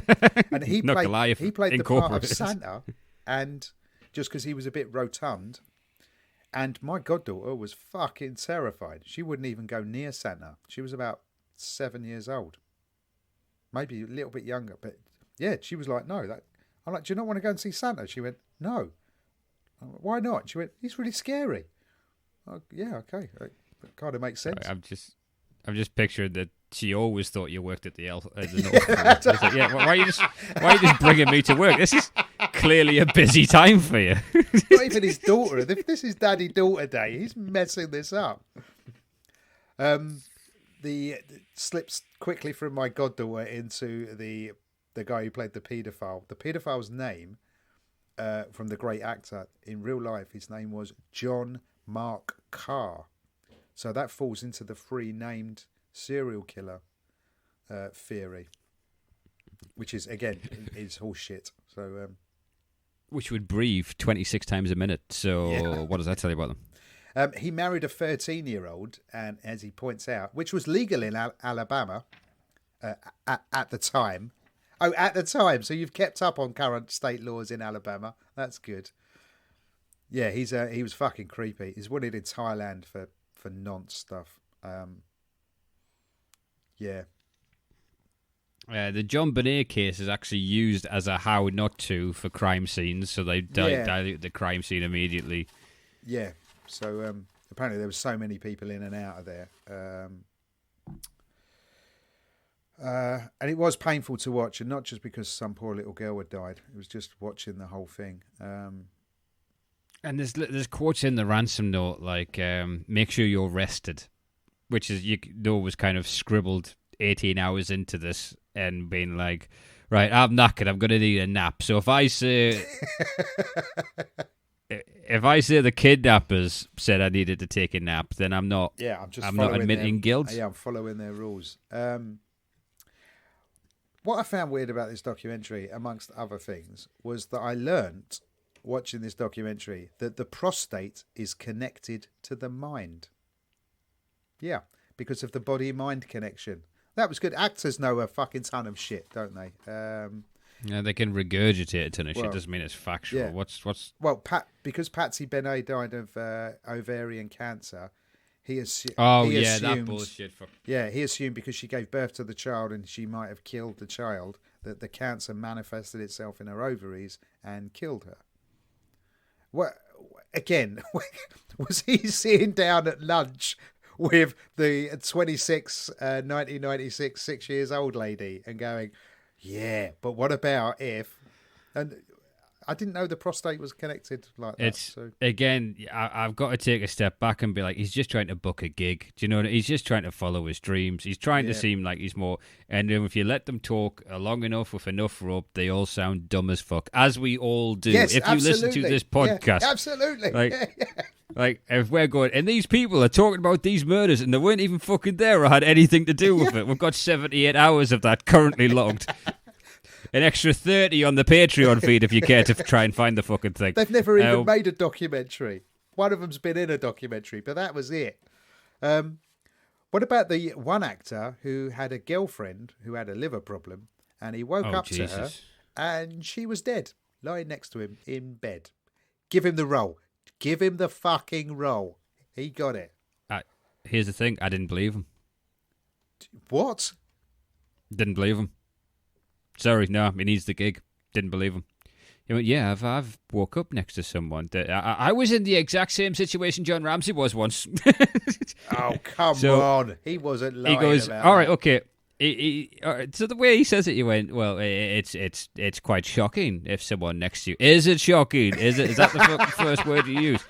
And he played the part of Santa. And just because he was a bit rotund, and my goddaughter was fucking terrified. She wouldn't even go near Santa. She was about 7 years old, maybe a little bit younger, but yeah, she was like, no. I'm like, do you not want to go and see Santa? She went, no. I'm like, why not? She went, he's really scary. Yeah, okay, that kind of makes sense. I'm just picturing that she always thought you worked at the North Pole. Like, yeah, why are you just bringing me to work? This is clearly a busy time for you. Not even his daughter. If this is daddy-daughter day, he's messing this up. The slips quickly from my goddaughter into the guy who played the paedophile. The paedophile's name, from the great actor in real life, his name was John Mark Carr. So that falls into the free named serial killer theory, which is, again, is horseshit. So, which would breathe 26 times a minute. So yeah. What does that tell you about them? He married a 13-year-old, and as he points out, which was legal in Alabama at the time. Oh, at the time. So you've kept up on current state laws in Alabama. That's good. Yeah, he was fucking creepy. He's wanted in Thailand for nonce stuff. Yeah. The JonBenet case is actually used as a how not to for crime scenes, so they dilute the crime scene immediately. Yeah. So apparently there were so many people in and out of there. And it was painful to watch, and not just because some poor little girl had died. It was just watching the whole thing. And there's quotes in the ransom note like, make sure you're rested, which is, was kind of scribbled 18 hours into this and being like, right, I'm knackered, I'm going to need a nap. So if I say... If I say the kidnappers said I needed to take a nap, then I'm not. Yeah, I'm not admitting guilt. Yeah, I'm following their rules. What I found weird about this documentary, amongst other things, was that I learnt watching this documentary that the prostate is connected to the mind. Yeah, because of the body-mind connection. That was good. Actors know a fucking ton of shit, don't they? Yeah, they can regurgitate a ton of shit. Doesn't mean it's factual. Yeah. What's Well, because Patsy Benet died of ovarian cancer, Oh he yeah, that assumed, bullshit. yeah, he assumed because she gave birth to the child and she might have killed the child that the cancer manifested itself in her ovaries and killed her. What again? Was he sitting down at lunch with the 1996, 6 years old lady and going, yeah, but what about if? And I didn't know the prostate was connected like that. It's So again, I've got to take a step back and be like, he's just trying to book a gig. Do you know? He's just trying to follow his dreams. He's trying to yeah, seem like he's more. And if you let them talk long enough with enough rope, they all sound dumb as fuck, as we all do. yes, If you listen to this podcast, yeah, absolutely, like, yeah, yeah. like if we're going, and these people are talking about these murders, and they weren't even fucking there or had anything to do with it. We've got 78 hours of that currently logged. An extra 30 on the Patreon feed if you care to try and find the fucking thing. They've never even made a documentary. One of them's been in a documentary, but that was it. What about the one actor who had a girlfriend who had a liver problem, and he woke up to her, and she was dead, lying next to him in bed? Give him the role. Give him the fucking role. He got it. Here's the thing. I didn't believe him. What? Didn't believe him. Sorry, no, he needs the gig. Didn't believe him. He went, yeah, I've woke up next to someone. I was in the exact same situation John Ramsey was once. Oh, come on. He wasn't lying. He goes, about all right, that. okay. All right, so the way he says it, you went, well, it's quite shocking if someone next to you. Is it shocking? Is that the first word you use?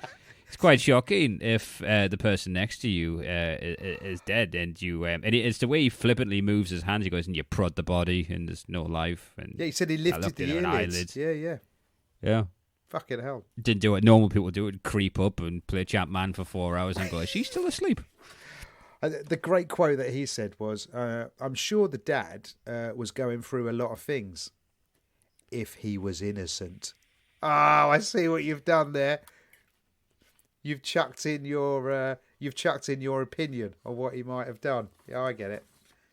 It's quite shocking if the person next to you is dead, and you and it's the way he flippantly moves his hands. He goes and you prod the body, and there's no life. And Yeah, he said he lifted the eyelids. Yeah. Fucking hell. Didn't do what normal people do. Would creep up and play Champ Man for 4 hours and go, is she still asleep? The great quote that he said was, I'm sure the dad was going through a lot of things if he was innocent. Oh, I see what you've done there. You've chucked in your opinion on what he might have done. Yeah, I get it.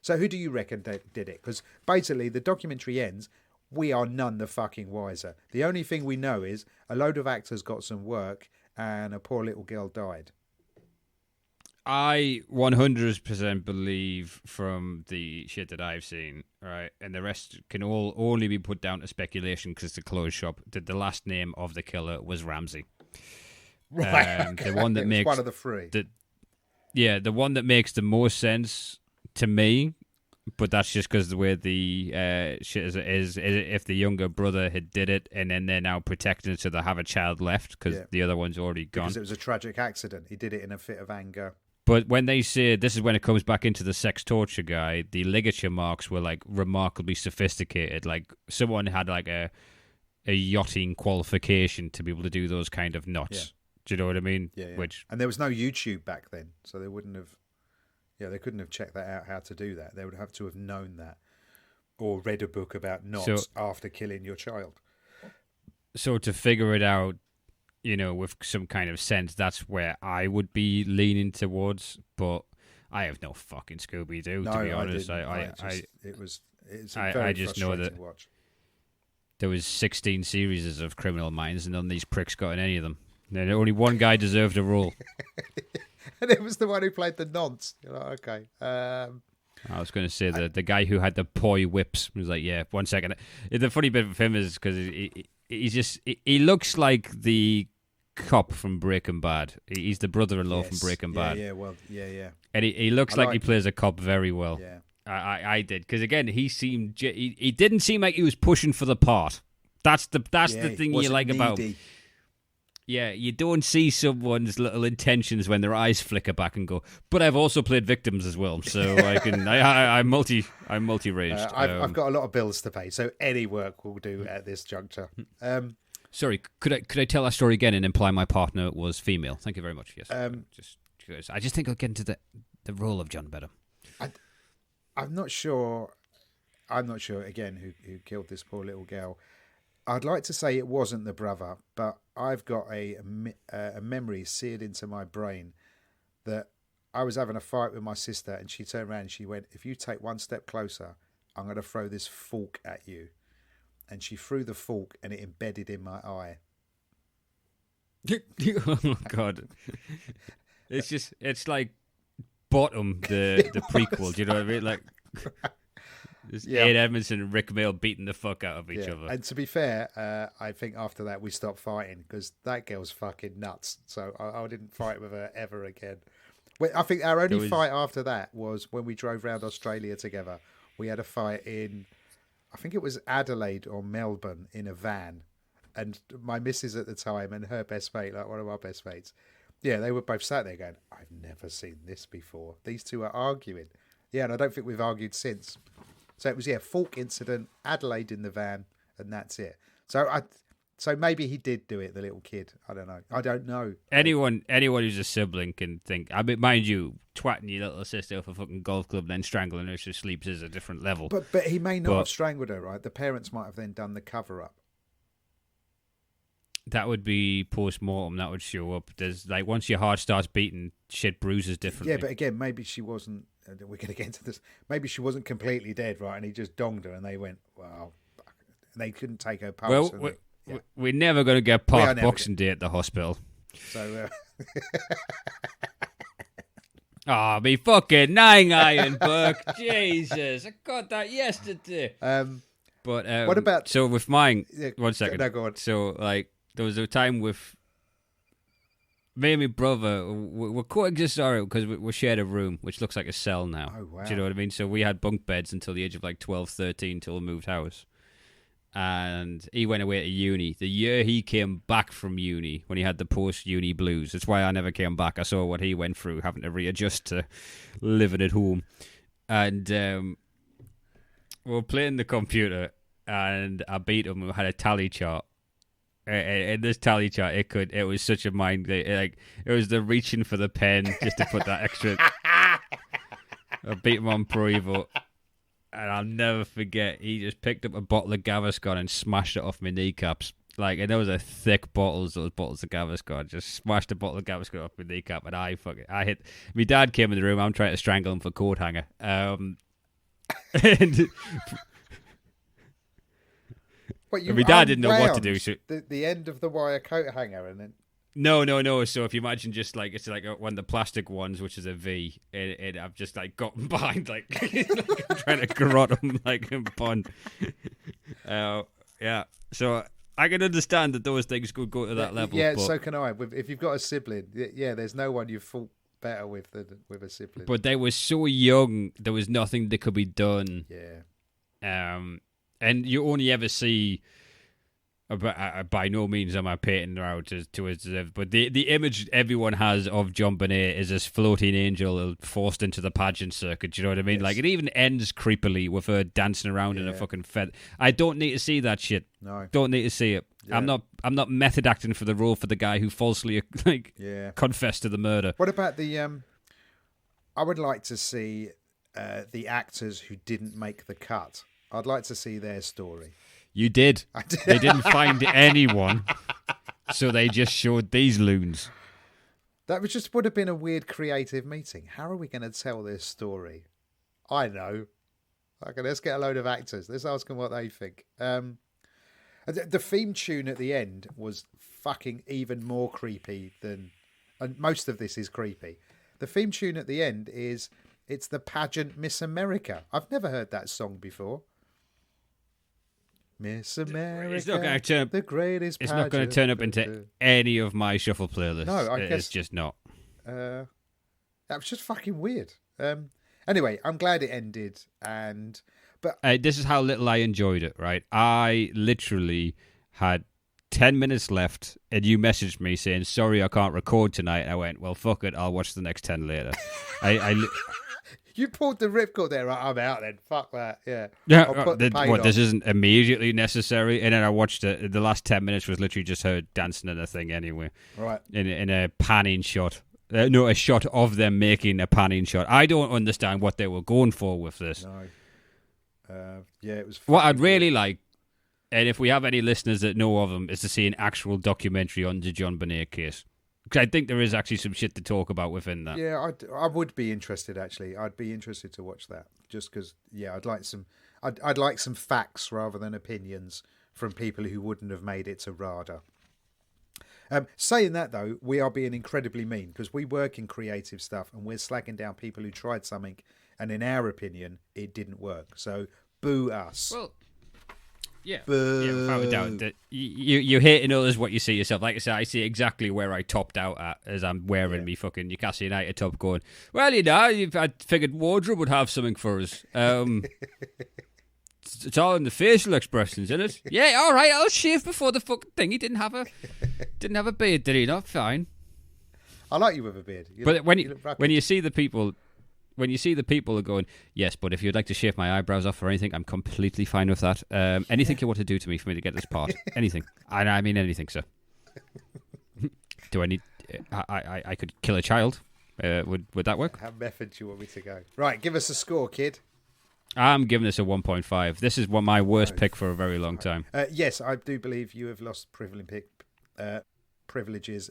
So who do you reckon did it? Because basically the documentary ends, we are none the fucking wiser. The only thing we know is a load of actors got some work and a poor little girl died. I 100% believe from the shit that I've seen, right, and the rest can all only be put down to speculation because it's a closed shop, that the last name of the killer was Ramsey. Right, okay. The one that makes one of the three. The one that makes the most sense to me, but that's just because the way the shit is if the younger brother had did it and then they're now protecting it so they have a child left because the other one's already gone. Because it was a tragic accident. He did it in a fit of anger. But when they say, this is when it comes back into the sex torture guy, the ligature marks were like remarkably sophisticated. Like someone had like a yachting qualification to be able to do those kind of knots. Yeah. Do you know what I mean? Yeah. Which, and there was no YouTube back then, so they wouldn't have. Yeah, they couldn't have checked that out how to do that. They would have to have known that, or read a book about knots after killing your child. So to figure it out, you know, with some kind of sense, that's where I would be leaning towards. But I have no fucking Scooby Doo, to be honest. I just know that watch. There was 16 series of Criminal Minds, and none of these pricks got in any of them. And only one guy deserved a role. And it was the one who played the nonce. You're like, okay. I was going to say the guy who had the poi whips was like, yeah, 1 second. The funny bit of him is because he looks like the cop from Breaking Bad. He's the brother-in-law from Breaking Bad. Yeah. And he looks like he plays a cop very well. Yeah. I did because again he seemed he didn't seem like he was pushing for the part. That's the thing you like about him. Yeah, you don't see someone's little intentions when their eyes flicker back and go. But I've also played victims as well, so I can. I'm multi-ranged. I've got a lot of bills to pay, so any work will do at this juncture. Sorry, could I tell that story again and imply my partner was female? Thank you very much. Yes, I just think I'll get into the role of JonBenet. I'm not sure again who killed this poor little girl. I'd like to say it wasn't the brother, but I've got a memory seared into my brain that I was having a fight with my sister and she turned around and she went, if you take one step closer, I'm going to throw this fork at you. And she threw the fork and it embedded in my eye. Oh, God. it's like Bottom, the prequel. Do you know what I mean? Like, there's Ian Edmondson and Rick Mail beating the fuck out of each other. And to be fair, I think after that we stopped fighting because that girl's fucking nuts. So I didn't fight with her ever again. I think our only fight after that was when we drove around Australia together. We had a fight in, I think it was Adelaide or Melbourne, in a van. And my missus at the time and her best mate, like one of our best mates, yeah, they were both sat there going, I've never seen this before. These two are arguing. Yeah, and I don't think we've argued since. So it was, Falk incident, Adelaide in the van, and that's it. So maybe he did do it, the little kid. I don't know. Anyone who's a sibling can think. I mean, mind you, twatting your little sister off a fucking golf club and then strangling her so she sleeps is a different level. But he may not have strangled her, right? The parents might have then done the cover-up. That would be post-mortem. That would show up. There's like, once your heart starts beating, shit bruises differently. Yeah, but again, maybe she wasn't. We're going to get into this. Maybe she wasn't completely dead, right? And he just donged her, and they went, "Wow!" And they couldn't take her pulse. Well, we're never going to get past Boxing Day at the hospital. So, me fucking 9 iron, Burke. Jesus, I got that yesterday. But what about? So with mine, 1 second. No, go on. So like, there was a time with me and my brother, we're coexist, because we shared a room, which looks like a cell now. Oh, wow. Do you know what I mean? So we had bunk beds until the age of like 12, 13, till we moved house. And he went away to uni. The year he came back from uni, when he had the post-uni blues, that's why I never came back. I saw what he went through, having to readjust to living at home. And we were playing the computer, and I beat him. We had a tally chart. In this tally chart, it was such a mind. Like, it was the reaching for the pen just to put that extra. I beat him on Pro Evo, and I'll never forget. He just picked up a bottle of Gaviscon and smashed it off my kneecaps. Like, and those are thick bottles. Those bottles of Gaviscon. Just smashed a bottle of Gaviscon off my kneecap, and I hit. My dad came in the room. I'm trying to strangle him for coat hanger. And. What, my dad didn't know what to do. So the end of the wire coat hanger, and then no. So if you imagine just like, it's like one of the plastic ones, which is a V, and I've just like gotten behind, like, trying to garrot him like in pun. Yeah. So I can understand that those things could go to that level. Yeah, but, so can I. If you've got a sibling, there's no one you've fought better with than with a sibling. But they were so young, there was nothing that could be done. Yeah. And you only ever see, by no means am I painting her out to as if, but the image everyone has of JonBenet is this floating angel forced into the pageant circuit. Do you know what I mean? Yes. Like, it even ends creepily with her dancing around in a fucking feather. I don't need to see that shit. No, don't need to see it. Yeah. I'm not method acting for the role for the guy who falsely confessed to the murder. What about the? I would like to see the actors who didn't make the cut. I'd like to see their story. You did. I did. They didn't find anyone, so they just showed these loons. That would have been a weird creative meeting. How are we going to tell this story? I know. Okay, let's get a load of actors. Let's ask them what they think. The theme tune at the end was fucking even more creepy than... And most of this is creepy. The theme tune at the end it's the pageant Miss America. I've never heard that song before. Miss America, it's not going to turn, the greatest It's pageant. not going to turn up into any of my shuffle playlists. No, I guess it's just not. That was just fucking weird. Anyway, I'm glad it ended, but this is how little I enjoyed it. Right, I literally had 10 minutes left, and you messaged me saying, "Sorry, I can't record tonight." I went, "Well, fuck it, I'll watch the next 10 later." You pulled the ripcord there. Right, I'm out then. Fuck that. Yeah. This isn't immediately necessary. And then I watched it. The last 10 minutes was literally just her dancing in a thing anyway. Right. In a panning shot. No, a shot of them making a panning shot. I don't understand what they were going for with this. No. It was... What I'd really like, and if we have any listeners that know of them, is to see an actual documentary on the JonBenet case. Because I think there is actually some shit to talk about within that. Yeah, I would be interested, actually. I'd be interested to watch that. Just because, I'd like some facts rather than opinions from people who wouldn't have made it to RADA. Saying that, though, we are being incredibly mean because we work in creative stuff and we're slagging down people who tried something and, in our opinion, it didn't work. So, boo us. Well, yeah. Boo. Yeah, without a doubt. That you hate in others what you see yourself. Like I said, I see exactly where I topped out at as I'm wearing me fucking Newcastle United top going, well, I figured wardrobe would have something for us. It's all in the facial expressions, isn't it? Yeah, all right, I'll shave before the fucking thing. He didn't have a beard, did he? Not fine. I like you with a beard. But when you see the people are going, yes, but if you'd like to shave my eyebrows off or anything, I'm completely fine with that. Anything you want to do to me for me to get this part, anything. And I mean anything, sir. Do I need? I could kill a child. Would that work? How method do you want me to go? Right, give us a score, kid. I'm giving this a 1.5. This is my worst pick for a very long time. Yes, I do believe you have lost privileges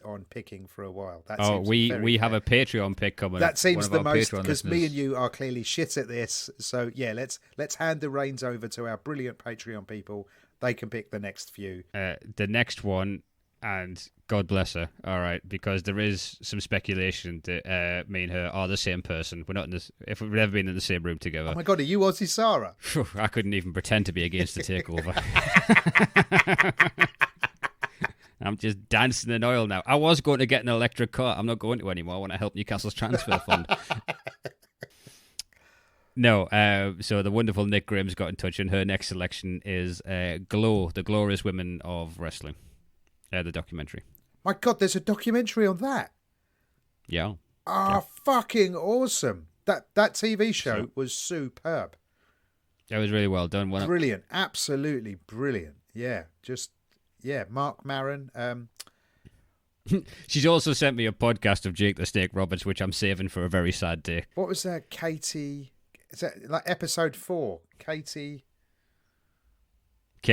on picking for a while. We have a Patreon pick coming up. That seems the most, because me and you are clearly shit at this. So yeah, let's hand the reins over to our brilliant Patreon people. They can pick the next few. The next one, and God bless her. All right, because there is some speculation that me and her are the same person. We're not in this. If we've never been in the same room together. Oh my God, are you Aussie Sarah? I couldn't even pretend to be against the takeover. I'm just dancing in oil now. I was going to get an electric car. I'm not going to anymore. I want to help Newcastle's transfer fund. No, so the wonderful Nick Graham's got in touch, and her next selection is Glow, the Glorious Women of Wrestling, the documentary. My God, there's a documentary on that. Yeah. Fucking awesome. That TV show was superb. It was really well done. Brilliant. Absolutely brilliant. Yeah, Mark Maron. She's also sent me a podcast of Jake the Snake Roberts, which I'm saving for a very sad day. What was that, Katie? Is that like episode 4? Kate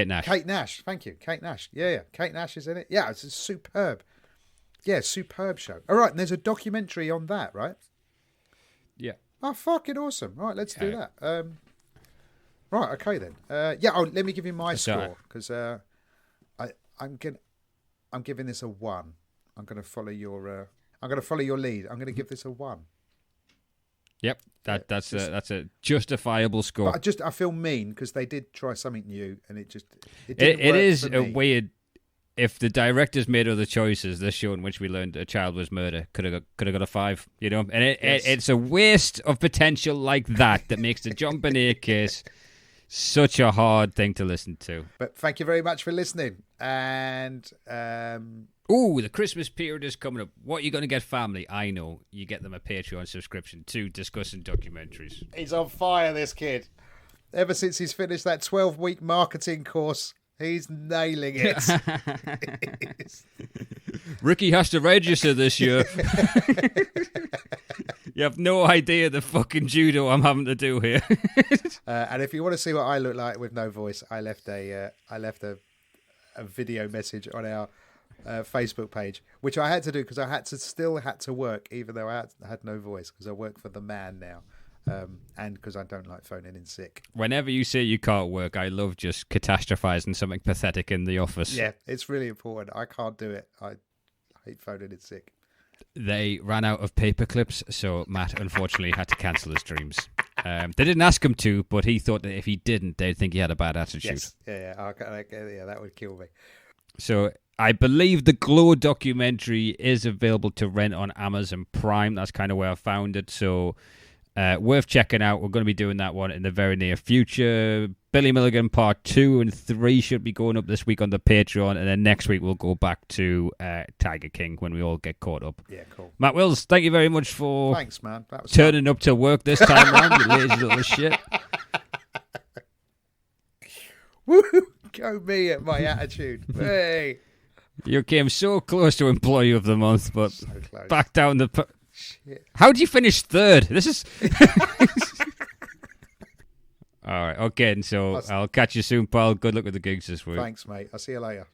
Nash. Kate Nash. Thank you. Kate Nash. Yeah. Kate Nash is in it. Yeah, it's superb. Yeah, superb show. All right, and there's a documentary on that, right? Yeah. Oh, fucking awesome. Right, let's do that. Right, okay then. Let me give you my score, because I'm giving this a 1. I'm going to follow your lead. I'm going to give this a 1. Yep, that's a justifiable score. But I feel mean because they did try something new, and it didn't it work is for a me. weird. If the directors made other choices, this show in which we learned a child was murder could have got a 5. You know, and it's a waste of potential like that makes the JonBenet case such a hard thing to listen to. But thank you very much for listening. And the Christmas period is coming up. What are you going to get, family? I know. You get them a Patreon subscription to discussing documentaries. He's on fire, this kid. Ever since he's finished that 12-week marketing course, he's nailing it. Ricky has to register this year. You have no idea the fucking judo I'm having to do here. And if you want to see what I look like with no voice, I left a video message on our Facebook page, which I had to do because I still had to work, even though I had no voice, because I work for the man now, and because I don't like phoning in sick. Whenever you say you can't work, I love just catastrophizing something pathetic in the office. Yeah, it's really important. I can't do it. I hate phoning in sick. They ran out of paper clips, so Matt unfortunately had to cancel his dreams. They didn't ask him to, but he thought that if he didn't, they'd think he had a bad attitude. Yes. Yeah, that would kill me. So I believe the Glow documentary is available to rent on Amazon Prime. That's kind of where I found it. So worth checking out. We're going to be doing that one in the very near future. Billy Milligan Part 2 and 3 should be going up this week on the Patreon. And then next week we'll go back to Tiger King when we all get caught up. Yeah, cool. Matt Wills, thank you very much for Thanks, man. That was turning up to work this time around, you lazy little shit. Woo! Go me at my attitude. Hey. You came so close to Employee of the Month, but So close. back down the... Shit. How did you finish third? This is... All right, okay, and so I'll catch you soon, pal. Good luck with the gigs this week. Thanks, mate. I'll see you later.